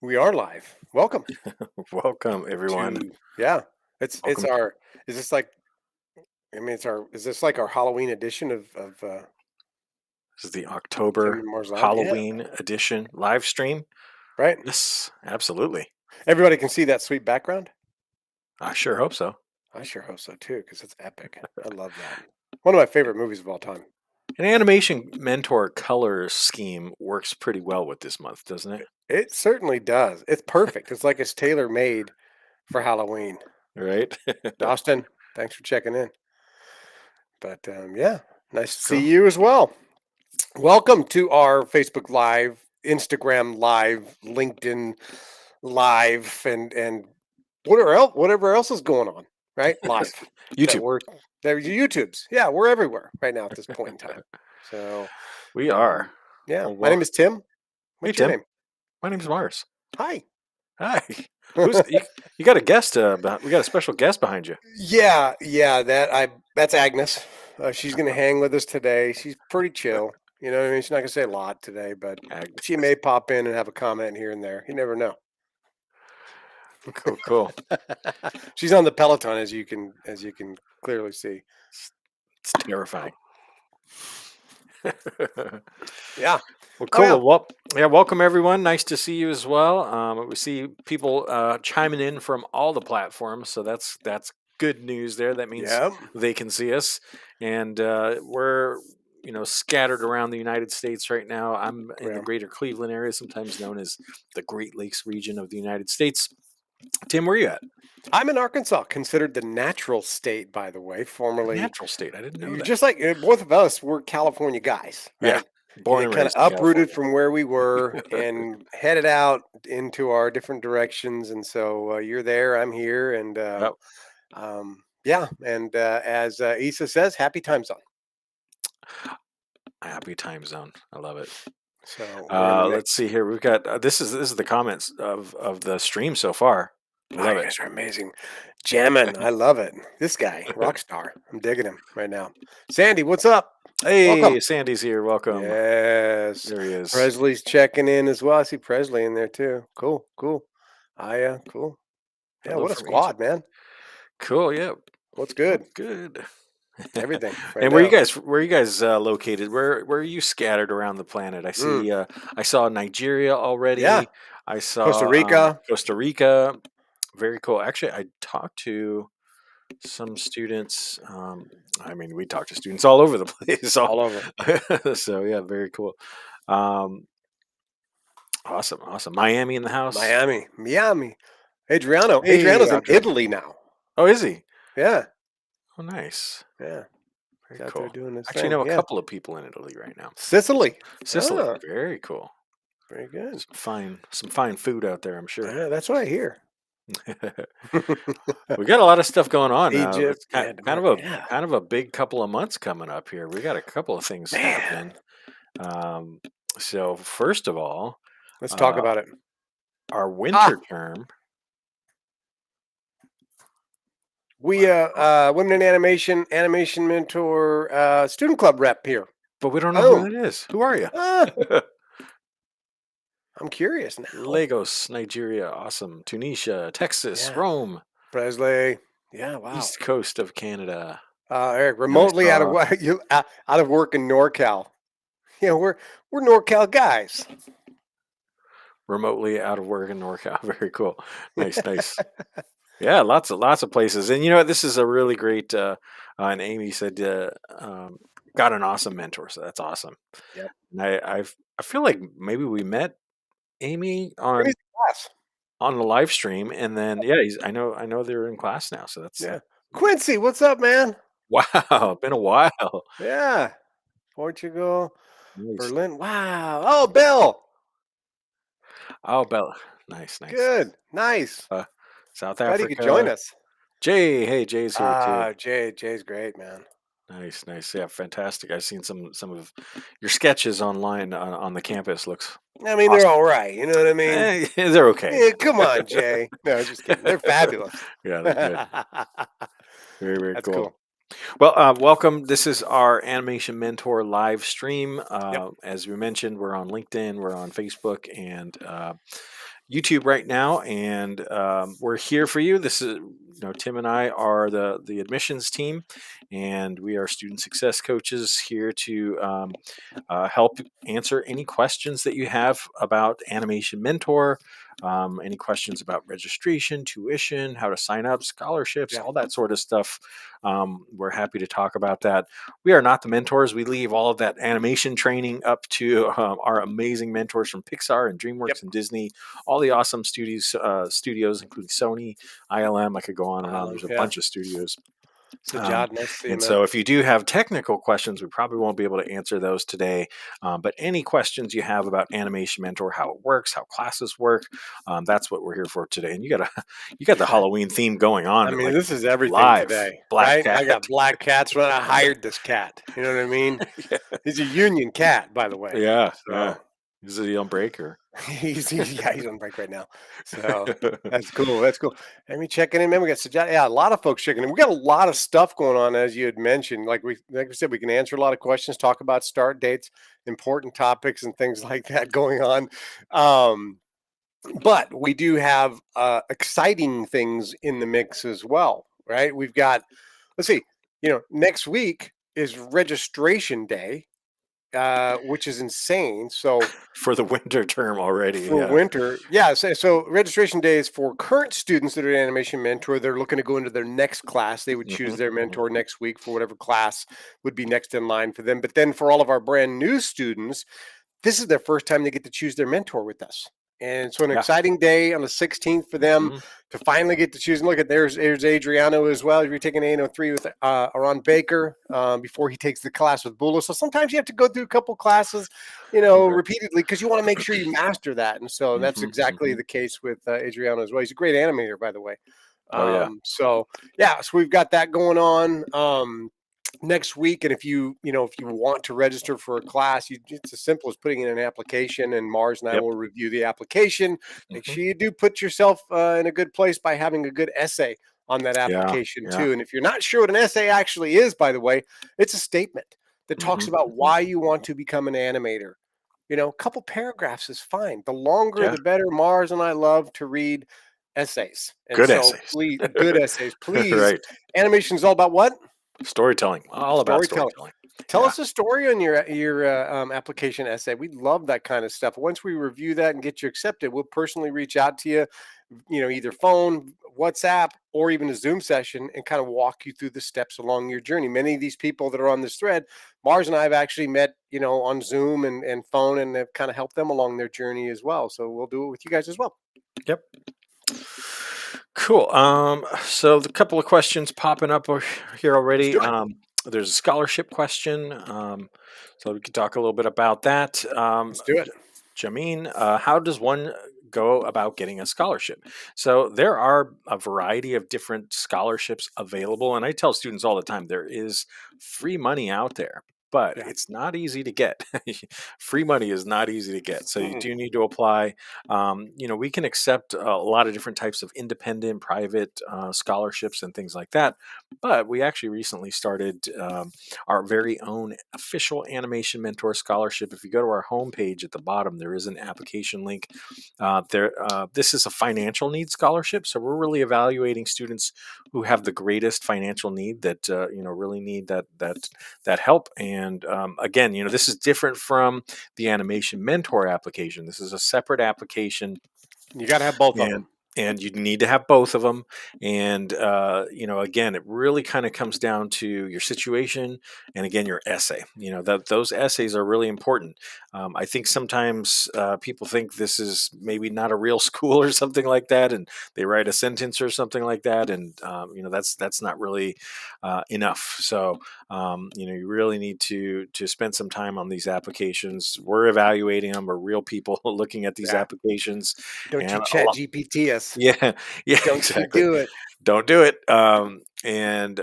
We are live. Welcome Welcome, everyone. to yeah. It's Welcome to our is this like I mean it's our is this like our Halloween edition of this is the Tim October and Mars Live? Yeah, Halloween edition live stream. right. Yes, absolutely. Everybody can see that sweet background. I sure hope so. I sure hope so too, because it's epic. I love that. One of my favorite movies of all time. An animation mentor color scheme works pretty well with this month, doesn't it? It certainly does. It's perfect. It's like it's tailor made for Halloween. Right? Austin, thanks for checking in. But yeah, nice to see Cool. you as well. Welcome to our Facebook Live, Instagram Live, LinkedIn Live, and whatever else is going on, right? Live that YouTube. we're there's YouTube's. Yeah, we're everywhere right now at this point in time. So, We are. yeah, Well, my name is Tim. hey, What's your Tim. name? My name's Mars. Hi. Hi. Who's you got a guest? We got a special guest behind you. Yeah. That's Agnes. She's gonna hang with us today. She's pretty chill. You know what I mean? She's not gonna say a lot today, but Agnes. she may pop in and have a comment here and there. You never know. Cool, cool. She's on the Peloton as you can clearly see. It's terrifying. Yeah. Well, Oh yeah. cool. Well, yeah, welcome everyone. Nice to see you as well. We see people chiming in from all the platforms, so that's good news there. That means Yeah. they can see us, and we're scattered around the United States right now. I'm in the Yeah. greater Cleveland area, sometimes known as the Great Lakes region of the United States. Tim, where are you at? I'm in Arkansas, considered the natural state, by the way. Formerly, Natural state. I didn't know you're that. just like both of us. We're California guys, Yeah, right? born You and kind of raised in uprooted California. from where we were and headed out into our different directions. And so you're there, I'm here, and Yep. yeah. And as Issa says, happy time zone. Happy time zone. I love it. So we're in the Let's mix. see here. We've got this is the comments of the stream so far. I Oh, love you it. guys are amazing. Jamming. I love it. This guy, rock star. I'm digging him right now. Sandy, what's up? Welcome. Hey, Sandy's here. Welcome. Yes. There he is. Presley's checking in as well. I see Presley in there too. Cool, cool. Aya, cool. Yeah, Hello what a from Egypt. squad, man. Cool. Yeah. What's good? What's good? Everything right And now. where you guys located? Where are you scattered around the planet? I Mm, see. I saw Nigeria yeah. already. I Costa saw Rica. Costa Rica. Very cool. Actually, I talked to some students. I mean, we talk to students all over the place. All over. So yeah, very cool. Um, awesome, awesome. Miami in the house. Miami. Miami. Adriano. Hey, Adriano's in Audrey. Italy now. Oh, is he? Yeah. Oh, nice. Yeah. He's Very out there cool. doing his Actually, thing. know a Yeah. couple of people in Italy right now. Sicily. Sicily. Ah, Very cool. very good. Some fine food out there, I'm sure. Yeah, that's what I hear. We got a lot of stuff going on. Egypt. It's Yeah. Yeah. kind of a big couple of months coming up here. We got a couple of things Man. happening. Um, so first of all, Let's talk uh, about it. our Ah, winter term. we women in animation mentor student club rep here. But we don't know who Boom. that is. Who are you? Ah, I'm curious now. Lagos, Nigeria, awesome. Tunisia, Texas, Yeah. Rome, Presley. Yeah, wow. East Coast of Canada. Eric, And I remotely out of saw what you out of work in NorCal. You know, we're NorCal guys. remotely out of work in NorCal. Very cool. Nice, nice. Yeah, lots of places. And you know what? This is a really great. And Amy said, got an awesome mentor. So that's awesome. Yep. And I feel like maybe we met Amy Crazy class. on the live stream, and then yeah, I know they're in class now. So that's Yeah. Quincy, what's up, man? wow. Been a while. Yeah. Portugal, Nice. Berlin. Wow. Oh, Bill. Oh, Bella. Nice, nice. Good. Nice. Uh, South Glad you could join Africa. us. Jay, hey, Jay's here too. Jay's great, man. Nice, nice. Yeah, fantastic. I've seen some of your sketches online on the campus. Looks I mean, they're awesome. all right. You know what I mean? They're okay. Yeah, come on, Jay. No, just kidding. They're fabulous. Yeah, they're good. That's Very, very cool. cool. Well, welcome. This is our Animation Mentor live stream. Yep. As we mentioned, we're on LinkedIn, we're on Facebook, and YouTube right now, and we're here for you. This is, Tim and I are the admissions team, and we are student success coaches here to help answer any questions that you have about Animation Mentor, any questions about registration, tuition, how to sign up, scholarships, Yeah. all that sort of stuff. We're happy to talk about that. We are not the mentors. We leave all of that animation training up to our amazing mentors from Pixar and Yep. DreamWorks and Disney, all the awesome studios, including Sony, ILM. I could go on and on. There's a Yeah. bunch of studios. Um, Sajad, nice to see you, and man. so, if you do have technical questions, we probably won't be able to answer those today. But any questions you have about Animation Mentor, how it works, how classes work, that's what we're here for today. And you got the Halloween theme going I on, mean, like this is everything live today, black right? I cat. got black cats when I hired this cat. You know what I mean? Yeah, He's a union cat, by the way. yeah, yeah. So This is a breaker. he's on break right now. So that's cool. That's cool. Let me checking in, man. We got Sajad. Yeah, a lot of folks checking in. We got a lot of stuff going on, as you had mentioned. Like we said, we can answer a lot of questions, talk about start dates, important topics, and things like that going on. Um, but we do have exciting things in the mix as well, right? We've got, let's see, next week is registration day, which is insane. So For the winter term already. for Yeah. winter, yeah. So registration day is for current students that are an animation mentor. They're looking to go into their next class. They would choose Hmm. their mentor next week for whatever class would be next in line for them. But then for all of our brand new students, this is their first time they get to choose their mentor with us. And so an Yeah. exciting day on the 16th for them Hmm. to finally get to choose. And look at there's Adriano as well. You're taking A03 with Aaron Baker before he takes the class with Bula. So sometimes you have to go through a couple classes, Right. repeatedly because you want to make sure you master that. And so that's Hmm. exactly Hmm. the case with Adriano as well. He's a great animator, by the way. Oh yeah. So yeah, so we've got that going on. Next week, and if you want to register for a class, it's as simple as putting in an application, and Mars and I Yep. will review the application. Make Hmm. sure you do put yourself in a good place by having a good essay on that Yeah. application Yeah. too. And if you're not sure what an essay actually is, by the way, it's a statement that talks Hmm. about Hmm. why you want to become an animator. A couple paragraphs is fine. The longer Yeah. the better. Mars and I love to read essays, and Good so essays. please, good essays, please. Right. Animation is all about what? Storytelling. All about Storytelling. storytelling. Tell Yeah. us a story on your application essay. We love that kind of stuff. Once we review that and get you accepted, we'll personally reach out to you, either phone, WhatsApp, or even a Zoom session, and kind of walk you through the steps along your journey. Many of these people that are on this thread, Mars and I have actually met, on Zoom and phone, and have kind of helped them along their journey as well. So we'll do it with you guys as well. Yep. Cool. So the couple of questions popping up here Let's already. do it. There's a scholarship question. So we could talk a little bit about that. Let's do it. Jameen, how does one go about getting a scholarship? So there are a variety of different scholarships available, and I tell students all the time there is free money out there, but Yeah. it's not easy to get. Free money is not easy to get, so you Mm-mm. do need to apply. We can accept a lot of different types of independent, private scholarships and things like that, but we actually recently started our very own official Animation Mentor Scholarship. If you go to our homepage at the bottom, there is an application link. This is a financial need scholarship, so we're really evaluating students who have the greatest financial need that really need that help. And again, this is different from the Animation Mentor application. This is a separate application, You got to have both of and them. you need to have both of them. And again, it really kind of comes down to your situation, and again, your essay. That those essays are really important. I think sometimes people think this is maybe not a real school or something like that, and they write a sentence or something like that, and that's not really enough. So you really need to spend some time on these applications. We're evaluating them. We're real people looking at these Yeah. applications, Don't you and a chat lot. GPT us. Yeah, yeah, Don't you exactly. do it. Don't do it. And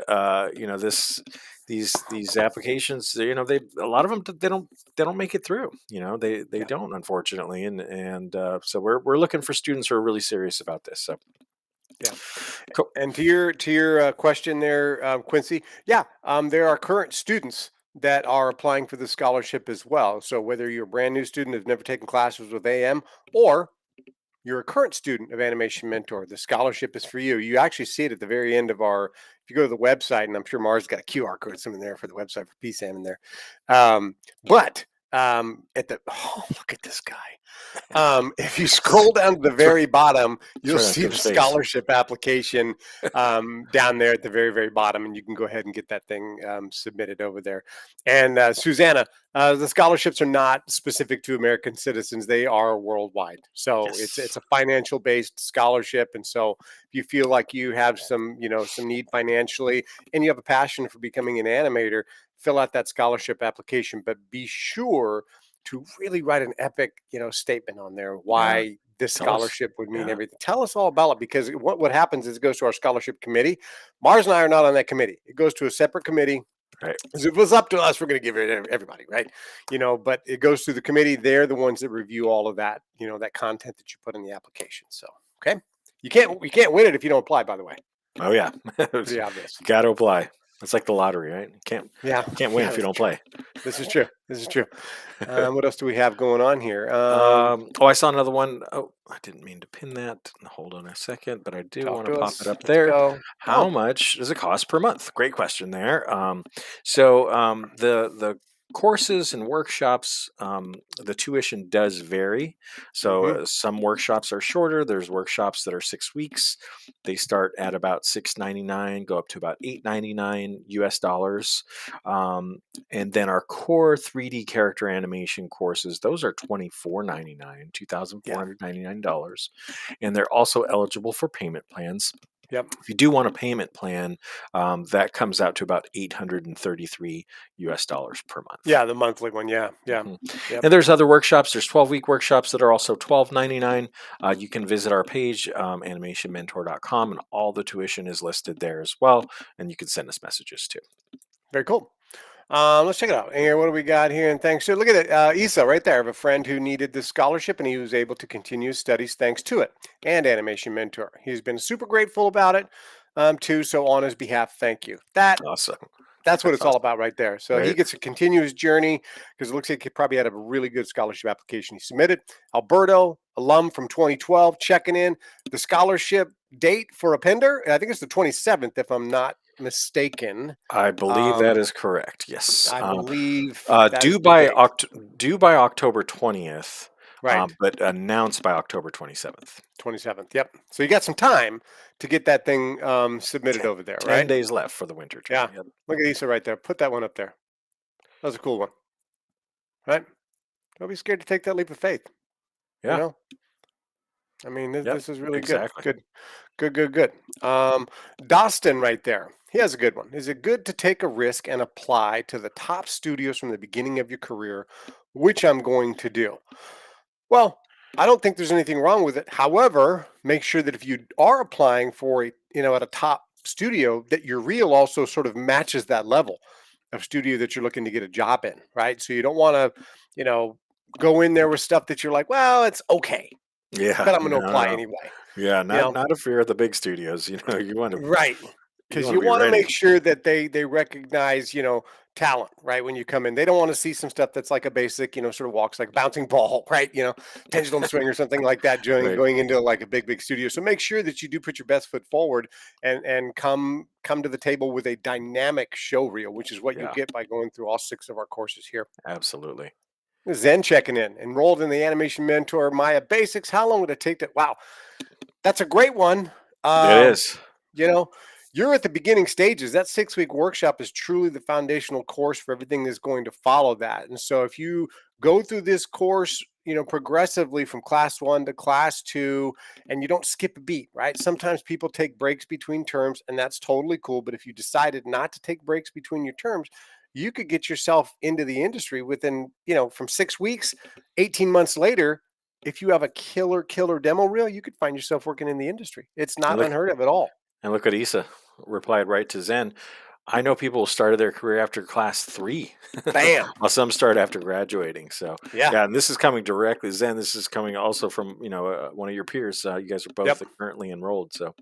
these applications, they a lot of them they don't make it through. They Yeah. don't, unfortunately, and so we're looking for students who are really serious about this. So Yeah. cool. And to your question there, Quincy, yeah, there are current students that are applying for the scholarship as well. So whether you're a brand new student who's never taken classes with AM, or you're a current student of Animation Mentor, the scholarship is for you. You actually see it at the very end of our, if you go to the website, and I'm sure Mars got a QR code something there for the website for PSAM in there. But at the, oh, look at this guy. If you scroll down to the very bottom, you'll Trying to see the his face. scholarship application down there at the very, very bottom, and you can go ahead and get that thing submitted over there. And Susanna, the scholarships are not specific to American citizens; they are worldwide. So Yes. it's a financial based scholarship, and so if you feel like you have some some need financially, and you have a passion for becoming an animator, fill out that scholarship application. But be sure to really write an epic, statement on there Yeah. why this Tell us. scholarship would mean Yeah. everything. Tell us all about it, because what happens is it goes to our scholarship committee. Mars and I are not on that committee. It goes to a separate committee. Right. If it was up to us, we're going to give it to everybody, right? But it goes through the committee. They're the ones that review all of that, that content that you put in the application. So, okay, you can't win it if you don't apply. By the way, Oh yeah. pretty obvious. Got to apply. It's like the lottery, right? Can't Yeah, win yeah, if you that's don't true. play. This is true. This is true. What else do we have going on here? I saw another one. Oh, I didn't mean to pin that. Hold on a second, but I do Talk want to to pop us. it up Let's there. go. How Oh, much does it cost per month? Great question there. The courses and workshops, the tuition does vary. So mhm. some workshops are shorter. There's workshops that are 6 weeks. They start at about $6.99, go up to about $8.99 US dollars. And then our core 3D character animation courses, those are $24.99, Yeah. $2,499, and they're also eligible for payment plans. Yep. If you do want a payment plan, that comes out to about $833 US dollars per month. Yeah, the monthly one. Yeah. Yeah. Mhm. Yep. And there's other workshops. There's 12-week workshops that are also $12.99. You can visit our page, animationmentor.com, and all the tuition is listed there as well. And you can send us messages too. Very cool. Let's check it out. Here, what do we got here? And thanks to, look at it, Isa right there. I have a friend who needed this scholarship, and he was able to continue his studies thanks to it and Animation Mentor. He's been super grateful about it, too. So on his behalf, thank you. Awesome. That's what That's it's all awesome. about right there. So he Right? gets to continue his journey, because it looks like he probably had a really good scholarship application he submitted. Alberto, alum from 2012, checking in. The scholarship date for Appender, I think it's the 27th, if I'm not mistaken. I believe that is correct. Yes. I believe that is Due the by date. due by October 20th, Right. but announced by October 27th. 27th. Yep. So you got some time to get that thing submitted over there, 10 right? days left for the winter term. Yeah. Yep. Look at Issa right there. Put that one up there. That was a cool one, right? Don't be scared to take that leap of faith. Yeah. You know, I mean, Yep. this is really Exactly. good. Good. Dostin right there. He has a good one. Is it good to take a risk and apply to the top studios from the beginning of your career, which I'm going to do? Well, I don't think there's anything wrong with it. However, make sure that if you are applying for at a top studio, that your reel also sort of matches that level of studio that you're looking to get a job in, right? So you don't want to, go in there with stuff that you're like, well, it's okay, Yeah. but I'm going to apply No. anyway. Yeah. You know, Not a fear of the big studios. You want to right? Because you be want to ready. make sure that they recognize talent, right? When you come in, they don't want to see some stuff that's like a basic sort of walks like bouncing ball, right? Pendulum swing or something like that, Right. going into like a big studio. So make sure that you do put your best foot forward and come to the table with a dynamic show reel, which is what you Yeah. get by going through all 6 of our courses here. Absolutely. Zen checking in, enrolled in the Animation Mentor Maya Basics. How long would it take to? Wow, that's a great one. It is. You're at the beginning stages. That 6-week workshop is truly the foundational course for everything that's going to follow that. And so if you go through this course, progressively from class 1 to class 2, and you don't skip a beat, right? Sometimes people take breaks between terms, and that's totally cool. But if you decided not to take breaks between your terms, you could get yourself into the industry within, from 6 weeks, 18 months later. If you have a killer demo reel, you could find yourself working in the industry. It's And not unheard of at all. look at Isa replied right to Zen. I know people started their career after class 3. Bam. While some start after graduating. So Yeah. and this is coming directly, Zen. This is coming also from one of your peers. You guys are both Yep. currently enrolled. So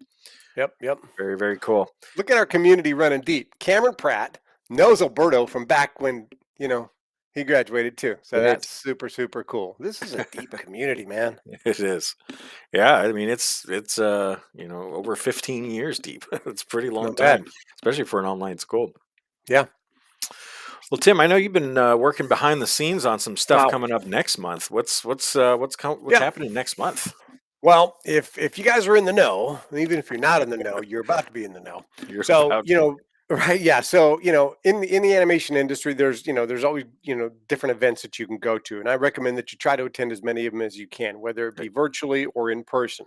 Yep. very, very cool. Look at our community running deep. Cameron Pratt knows Alberto from back when, he He graduated too. So Right. that's super, super cool. This is a deep community, man. It is. Yeah, I mean it's over 15 years deep. It's a pretty long Not bad. time, especially for an online school. Yeah. Well, Tim, I know you've been working behind the scenes on some stuff Wow. coming up next month. What's Yeah. happening next month? Well, if you guys are in the know, even if you're not in the know, you're about to be in the know. You're So, about to. right, yeah. So, in the animation industry, there's always, different events that you can go to. And I recommend that you try to attend as many of them as you can, whether it be virtually or in person.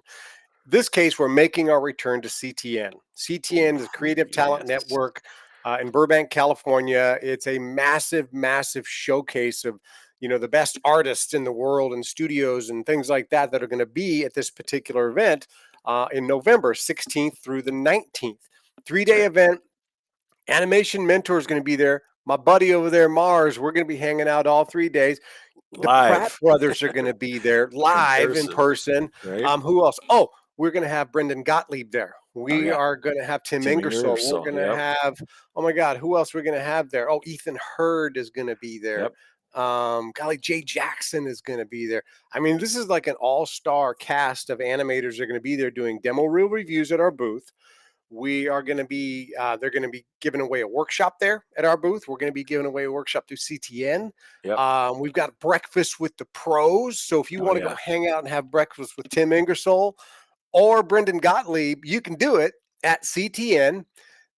This case, we're making our return to CTN. Ooh, CTN is a Creative Talent yes. Network in Burbank, California. It's a massive, massive showcase of the best artists in the world and studios and things like that are going to be at this particular event in November 16th through the 19th. That's 3-day right. event. Animation Mentor is going to be there. My buddy over there, Mars, we're going to be hanging out all 3 days. The Pratt Live brothers are going to be there in live in person, person. right? Who else? Oh, we're going to have Brendan Gottlieb there. Oh We yeah, are going to have Tim Tim Ingersoll. We're Ingersoll. going to Yep, have, oh my God, who else we're going to have there? Oh, Ethan Hurd is going to be there. yep. Golly, Jay Jackson is going to be there. I mean, this is like an all-star cast of animators are going to be there doing demo reel reviews at our booth. We are going to be, they're going to be giving away a workshop there at our booth. We're going to be giving away a workshop through CTN. Yep. We've got breakfast with the pros. So if you Oh want to go yeah. hang out and have breakfast with Tim Ingersoll or Brendan Gottlieb, you can do it at CTN.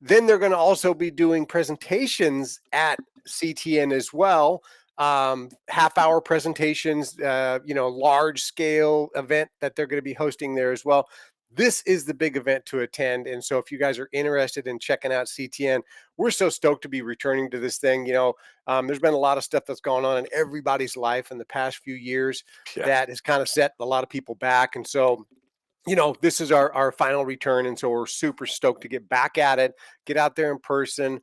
Then they're going to also be doing presentations at CTN as well. Half-hour presentations, large scale event that they're going to be hosting there as well. This is the big event to attend. And so if you guys are interested in checking out CTN, we're so stoked to be returning to this thing. There's been a lot of stuff that's gone on in everybody's life in the past few years Yeah. that has kind of set a lot of people back. And so, this is our final return. And so we're super stoked to get back at it, get out there in person,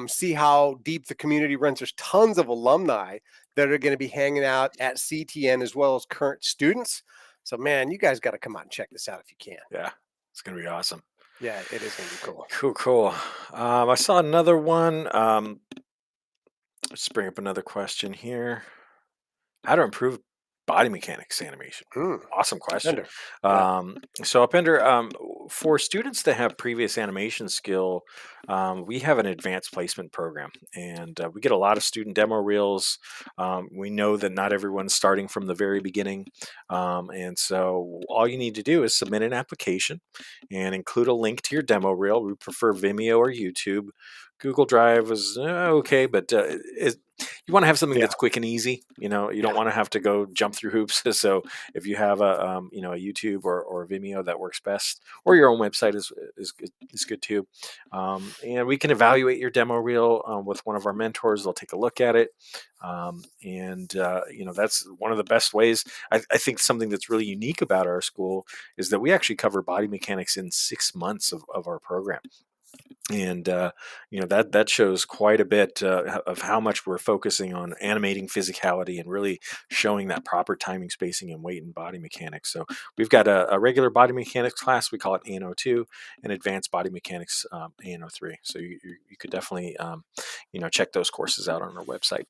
see how deep the community runs. There's tons of alumni that are going to be hanging out at CTN as well as current students. So, man, you guys got to come out and check this out if you can. Yeah. It's gonna be awesome. Yeah, it is going to be cool. Cool, cool. I saw another one. Let's bring up another question here. How to improve body mechanics animation? Mm, Awesome question. Bender. Yeah. So Upender, for students that have previous animation skill, we have an advanced placement program, and we get a lot of student demo reels. We know that not everyone's starting from the very beginning, and so all you need to do is submit an application and include a link to your demo reel. We prefer Vimeo or YouTube. Google Drive is okay, but you want to have something Yeah. that's quick and easy. You don't want to have to go jump through hoops. So if you have a YouTube or Vimeo, that works best, or your own website is good too. And we can evaluate your demo reel with one of our mentors. They'll take a look at it, and that's one of the best ways. I think something that's really unique about our school is that we actually cover body mechanics in 6 months of our program. And that shows quite a bit of how much we're focusing on animating physicality and really showing that proper timing, spacing, and weight and body mechanics. So we've got a regular body mechanics class, we call it ANO2, and advanced body mechanics, ANO3. So you could definitely check those courses out on our website.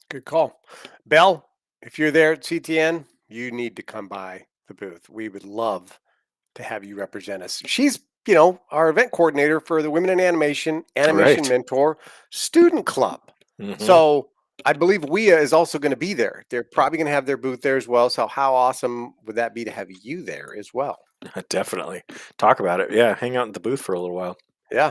Good call. Belle, if you're there at CTN, you need to come by the booth. We would love to have you represent us. She's, our event coordinator for the Women in Animation, Animation Right. Mentor Student Club. Hmm. So I believe WIA is also going to be there. They're probably going to have their booth there as well. So how awesome would that be to have you there as well? Definitely talk about it. Yeah, hang out in the booth for a little while. Yeah.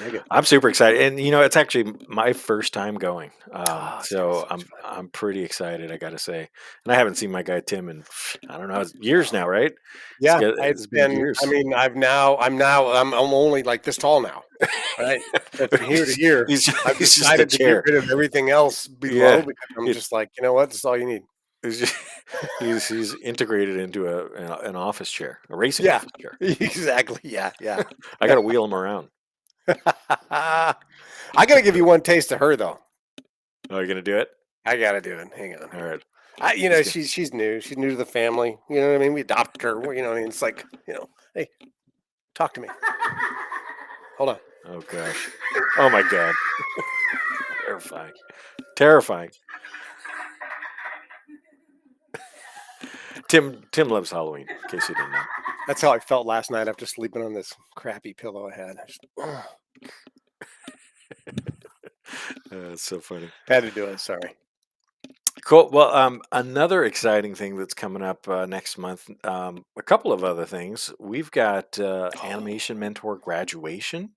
Dig it. I'm super excited, and it's actually my first time going, It's gonna be so so I'm much fun. I'm pretty excited. I got to say, and I haven't seen my guy Tim in I don't know, years now, right? Yeah, It's been years. I'm only like this tall now, right? So from here to he's, here, he's I've he's just a decided to get chair. rid of everything else below Yeah, because I'm it, just like, you know what? This is all you need. it's just, he's integrated into an office chair, a racing Yeah, office chair. exactly. Yeah, yeah. I got to wheel him around. I gotta give you one taste of her though. Oh, you gonna do it? I gotta do it. Hang on. All right. I, she's new. She's new to the family. You know what I mean? We adopted her. You know what I mean? It's like, hey, talk to me. Hold on. Oh gosh. Oh my god. Terrifying. Terrifying. Tim loves Halloween, in case you didn't know. That's how I felt last night after sleeping on this crappy pillow I had. It's so funny. Had to do it. Sorry. Cool. Well, another exciting thing that's coming up next month. A couple of other things. We've got animation mentor graduation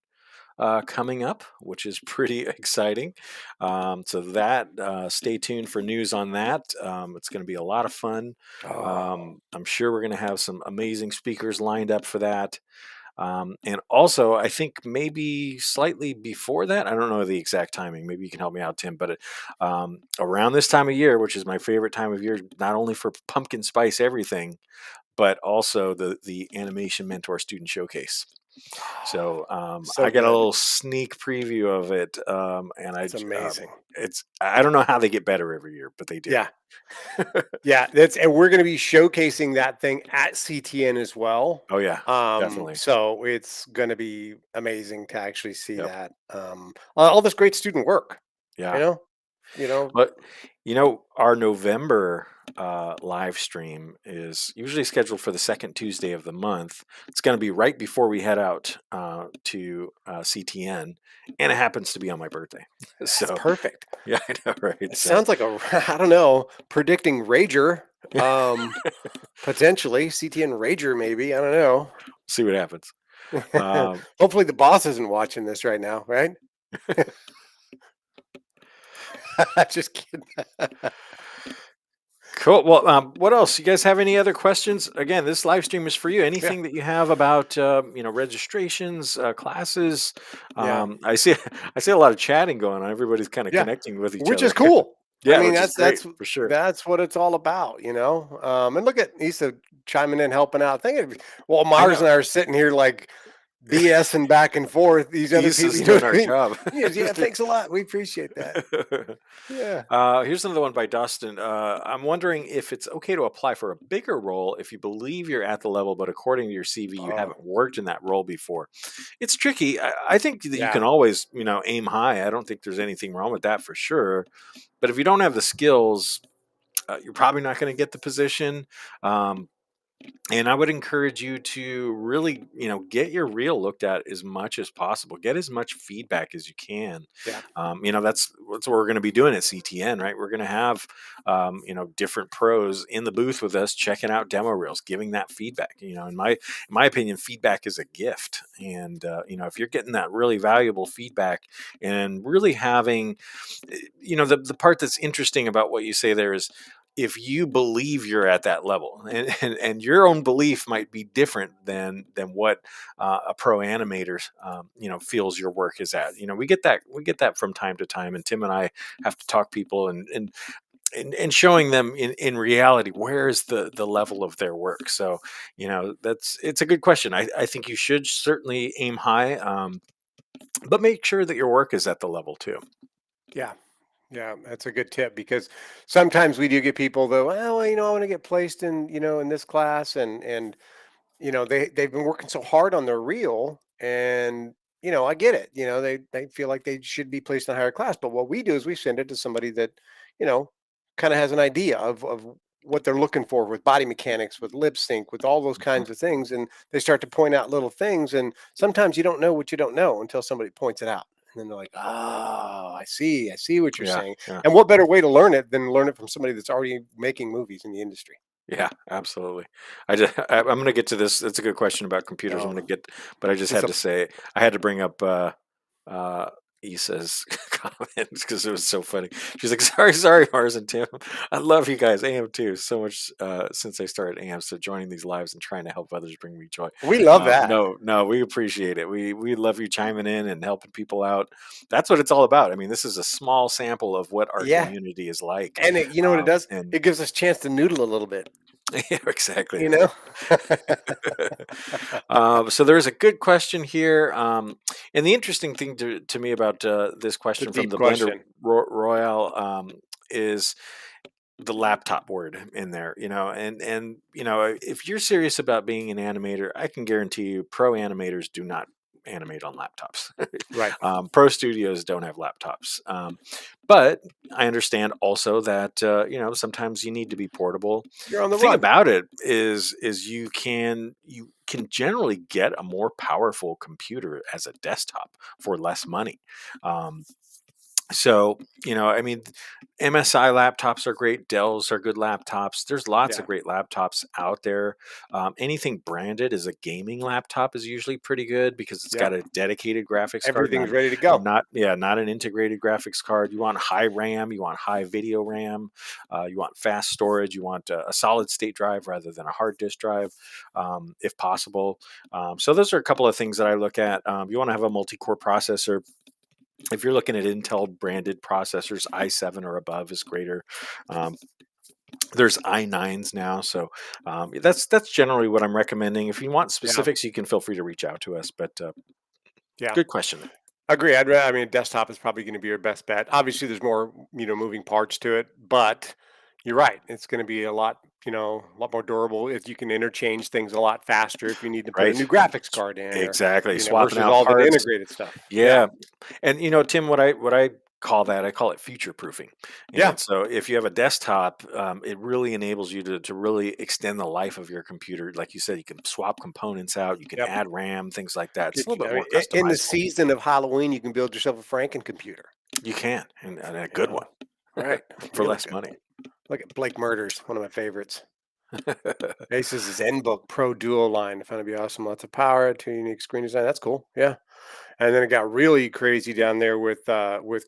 coming up, which is pretty exciting. So that stay tuned for news on that. It's going to be a lot of fun. Oh, I'm sure we're going to have some amazing speakers lined up for that. And also, I think maybe slightly before that, I don't know the exact timing. Maybe you can help me out, Tim. But around this time of year, which is my favorite time of year, not only for pumpkin spice everything, but also the animation mentor student showcase. So so I got a good. little sneak preview of it, and It's amazing. I don't know how they get better every year, but they do. Yeah. Yeah. And we're going to be showcasing that thing at CTN as well. Oh yeah, definitely. So it's going to be amazing to actually see Yep. that. All this great student work, you Yeah. know, you know, But our November live stream is usually scheduled for the second Tuesday of the month. It's going to be right before we head out to CTN, and it happens to be on my birthday. that's So perfect. yeah, I know, right? It So sounds like I don't know, predicting Rager, potentially CTN Rager, maybe. I don't know. see what happens. Um, Hopefully the boss isn't watching this right now, right? Just kidding. Cool. Well, what else? You guys have any other questions? Again, this live stream is for you. Yeah, Anything that you have about registrations, classes? yeah, I see I see a lot of chatting going on. Everybody's kind of yeah. connecting with each Which other. is cool. I Yeah, mean, which is that's great that's for sure. that's what it's all about, you know. And look at Issa chiming in, helping out. Thinking, well, I Mars know. and I are sitting here like BSing back and forth. These other people, Issa's you know doing what I our mean? job. Yes, yeah. Thanks a lot. We appreciate that. Yeah. Here's another one by Dustin. I'm wondering if it's okay to apply for a bigger role if you believe you're at the level, but according to your CV, you Oh, haven't worked in that role before. It's tricky. I think that you yeah. can always, aim high. I don't think there's anything wrong with that for sure. But if you don't have the skills, you're probably not going to get the position. Um, and I would encourage you to really, get your reel looked at as much as possible. Get as much feedback as you can. Yeah. That's what we're going to be doing at CTN, right? We're going to have, different pros in the booth with us, checking out demo reels, giving that feedback. In my opinion, feedback is a gift, and if you're getting that really valuable feedback and really having, the part that's interesting about what you say there is if you believe you're at that level and your own belief might be different than what a pro animator feels your work is at. We get that from time to time, and Tim and I have to talk people and showing them in reality where is the level of their work. So it's a good question. I think you should certainly aim high, but make sure that your work is at the level too. Yeah. Yeah, that's a good tip because sometimes we do get people that, well, I want to get placed in, in this class and they've been working so hard on their reel and I get it. They feel like they should be placed in a higher class, but what we do is we send it to somebody that, you know, kind of has an idea of what they're looking for with body mechanics, with lip sync, with all those Mhm. kinds of things, and they start to point out little things, and sometimes you don't know what you don't know until somebody points it out. And then they're like, "Oh, I see what you're Yeah, saying." yeah. And what better way to learn it than learn it from somebody that's already making movies in the industry? Yeah, absolutely. I'm going to get to this. That's a good question about computers. I'm Oh, going to get, but I just it's had a to say I had to bring up uh, Issa's comments because it was so funny. She's like, "Sorry, Mars and Tim. I love you guys. AM too so much since I started AM. So joining these lives and trying to help others bring me joy. we love that. No, no, we appreciate it. We love you chiming in and helping people out. That's what it's all about. I mean, this is a small sample of what our Yeah, community is like, and you know what it does? and It gives us a chance to noodle a little bit. yeah, exactly You right. know, So there's a good question here, and the interesting thing to me about this it's a question from deep the Blender question. Royale is the laptop word in there. And if you're serious about being an animator, I can guarantee you, pro animators do not animate on laptops. Right. Pro studios don't have laptops. But I understand also that sometimes you need to be portable. You're on The the thing run. about it is you can generally get a more powerful computer as a desktop for less money. Um, so, I mean, MSI laptops are great. Dells are good laptops. There's lots Yeah. of great laptops out there. Anything branded as a gaming laptop is usually pretty good because it's got Yep. a dedicated graphics card, Everything's ready to go. not an integrated graphics card. You want high RAM, you want high video RAM, you want fast storage, you want a solid state drive rather than a hard disk drive, if possible. So those are a couple of things that I look at. You want to have a multi-core processor. If you're looking at Intel branded processors, i7 or above is greater. Um, there's i9s now, so that's generally what I'm recommending. If you want Yeah. specifics, you can feel free to reach out to us. But Yeah. good question. Agree. I mean, desktop is probably going to be your best bet. Obviously, there's more, moving parts to it, but you're right. It's going to be a lot more durable if you can interchange things a lot faster if you need to put a Right? new graphics card in or, Exactly. Swapping versus out all the parts. integrated stuff. Yeah. Yeah. And Tim, what I call that, I call it future proofing. Yeah. And so if you have a desktop, it really enables you to really extend the life of your computer. Like you said, you can swap components out, you can Yep. add RAM, things like that. It's a little I bit mean, more in the customizable. season of Halloween, you can build yourself a Franken computer. You can, and a You good one know, right? for Really less good money. one. Look at Blake Murders, one of my favorites. Ace's ZenBook Pro Duo line. I found it to be awesome. Lots of power, two unique screen design. That's cool. Yeah. And then it got really crazy down there with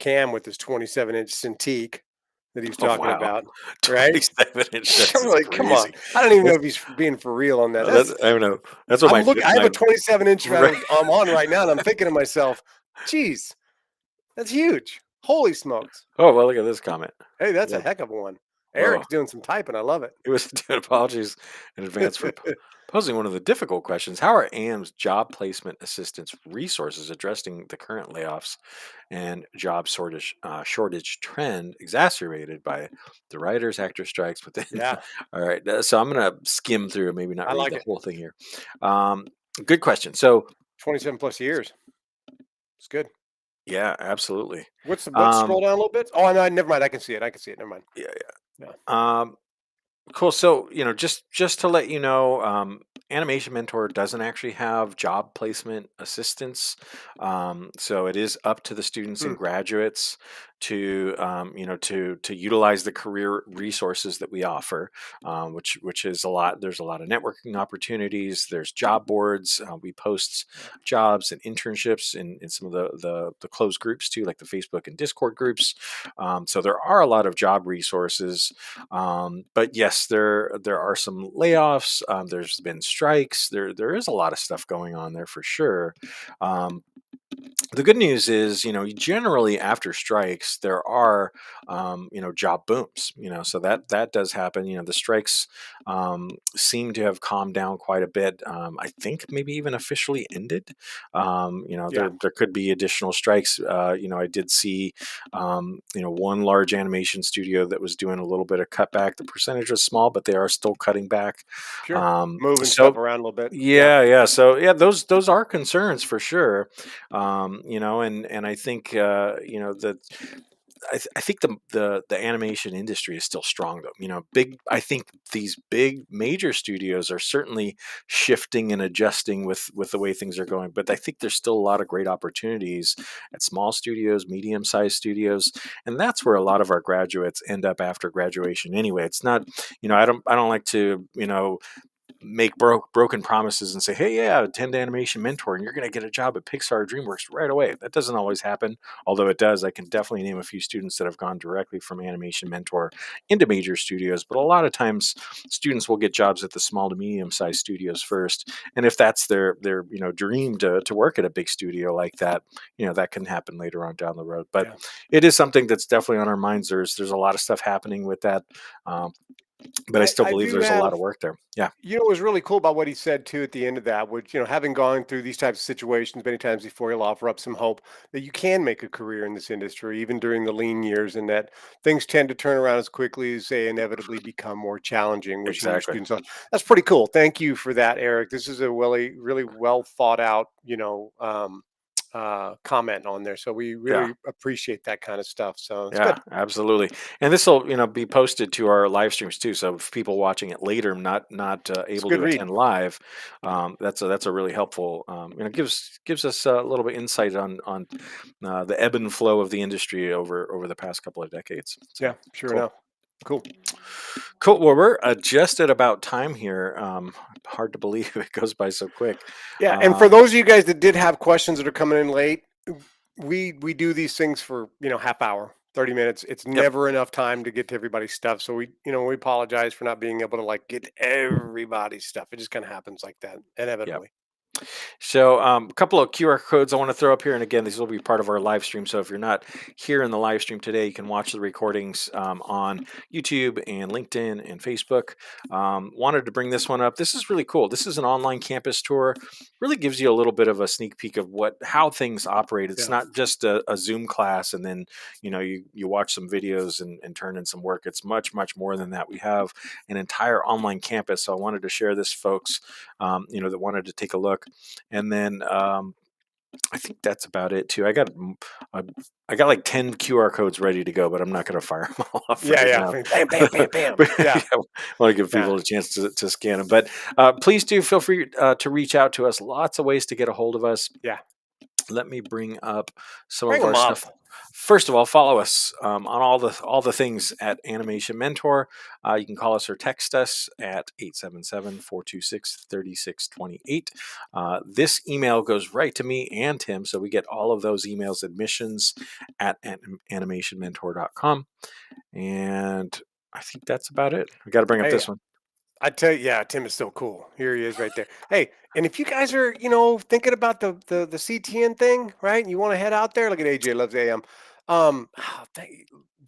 Cam with his 27-inch Cintiq that he was Oh talking wow, about. Right? 27 inch. I'm That's like, come on. crazy. I don't even know That's, if he's being for real on that. that's I don't know. That's what I'm looking. I have my a 27-inch right. I'm on right now, and I'm thinking to myself, geez, that's huge. Holy smokes. Oh well, look at this comment. Hey, that's a Yeah. heck of a one. Oh, Eric's doing some typing. I love it. it was apologies in advance for posing one of the difficult questions. How are AM's job placement assistance resources addressing the current layoffs and job shortage trend exacerbated by the writers actor strikes within? Yeah, All right, so I'm going to skim through, maybe not I read like the it. whole thing here. Um, Good question. So 27 plus years. It's good. yeah, absolutely. What's Um, scroll down a little bit? Oh, no, never mind. I can see it. I can see it. Never mind. yeah, Yeah. yeah. Cool. So, just to let you know, Animation Mentor doesn't actually have job placement assistance. So it is up to the students Hmm. and graduates to, to utilize the career resources that we offer, which is a lot. There's a lot of networking opportunities. There's job boards. We post jobs and internships in some of the closed groups too, like the Facebook and Discord groups. So there are a lot of job resources, but yes, there are some layoffs. There's been strikes. There is a lot of stuff going on there for sure. Um, the good news is, generally after strikes, there are, job booms. So that does happen. The strikes seem to have calmed down quite a bit. I think maybe even officially ended. Yeah. There could be additional strikes. I did see, one large animation studio that was doing a little bit of cutback. The percentage was small, but they are still cutting back. Sure. Moving stuff So around a little bit. Yeah. yeah. So yeah, those are concerns for sure. And I think that I think the animation industry is still strong though. Big. I think these big major studios are certainly shifting and adjusting with the way things are going. But I think there's still a lot of great opportunities at small studios, medium sized studios, and that's where a lot of our graduates end up after graduation. Anyway, it's not. I don't like to make broken promises and say, "Hey, yeah, attend Animation Mentor, and you're going to get a job at Pixar or DreamWorks right away." That doesn't always happen, although it does. I can definitely name a few students that have gone directly from Animation Mentor into major studios, but a lot of times students will get jobs at the small to medium sized studios first, and if that's their dream to work at a big studio like that, that can happen later on down the road. But Yeah. it is something that's definitely on our minds. There's a lot of stuff happening with that. Um, but I still I believe do there's a lot have. of work there. Yeah, What was really cool about what he said too at the end of that, which, having gone through these types of situations many times before, he'll offer up some hope that you can make a career in this industry, even during the lean years, and that things tend to turn around as quickly as they inevitably become more challenging, wishing your exactly. students on. That's pretty cool. Thank you for that, Eric. This is a really, really well thought out, comment on there. So we Yeah. really appreciate that kind of stuff. So it's Yeah, good. absolutely. And this will, be posted to our live streams too. So if people watching it later, not It's a able good to read. attend live, that's a really helpful. Gives us a little bit insight on the ebb and flow of the industry over the past couple of decades. So Yeah, sure cool. enough. Cool. Cool. Well, we're just at about time here. Hard to believe it goes by so quick. Yeah, and for Um, those of you guys that did have questions that are coming in late, we do these things for, half hour, 30 minutes. It's yep. never enough time to get to everybody's stuff. So we apologize for not being able to like get to everybody's stuff. It just kind of happens like that Yep. inevitably. So, a couple of QR codes I want to throw up here, and again, these will be part of our live stream. So, if you're not here in the live stream today, you can watch the recordings on YouTube and LinkedIn and Facebook. Wanted to bring this one up. This is really cool. This is an online campus tour. Really gives you a little bit of a sneak peek of how things operate. It's Yeah. not just a Zoom class, and then you watch some videos and turn in some work. It's much more than that. We have an entire online campus. So, I wanted to share this, folks. That wanted to take a look. And then I think that's about it too. I got like 10 QR codes ready to go, but I'm not going to fire them all off Yeah, right yeah. now. Bam, bam, bam, bam. But, Yeah. yeah, I want to give Yeah. people a chance to scan them. But please do feel free to reach out to us. Lots of ways to get a hold of us. Yeah. Let me bring up some Bring of our them stuff. up. First of all, follow us on all the things at Animation Mentor. You can call us or text us at 877-426-3628. This email goes right to me and Tim, so we get all of those emails, admissions at animationmentor.com. And I think that's about it. We got to bring up Hey, this one. I tell you, yeah, Tim is so cool. Here he is right there. Hey, and if you guys are, thinking about the CTN thing, right? And you want to head out there, look at AJ loves AM.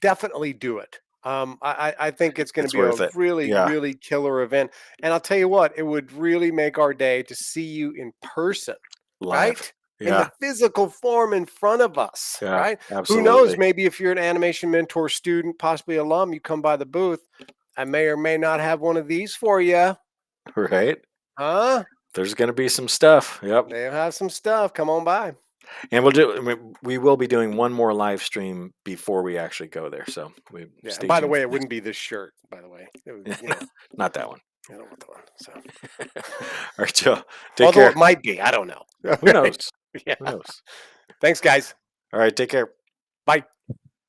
Definitely do it. I think it's going to It's be a worth it. really, Yeah, really killer event. And I'll tell you what, it would really make our day to see you in person, live. right? In Yeah, the physical form in front of us, yeah, right? Who knows? absolutely. Maybe if you're an animation mentor student, possibly alum, you come by the booth. I may or may not have one of these for you. Right? Huh? There's going to be some stuff. Yep. They'll have some stuff. Come on by. And we will be doing one more live stream before we actually go there. So we Yeah. And stay by the tuned way, for it wouldn't be this shirt, by the way. It would, next. Not that one. I don't want the one. So, All right, Joe. Take although it care. might be, I don't know. Who Right. knows? Yeah. Who knows? Thanks, guys. All right, take care. Bye.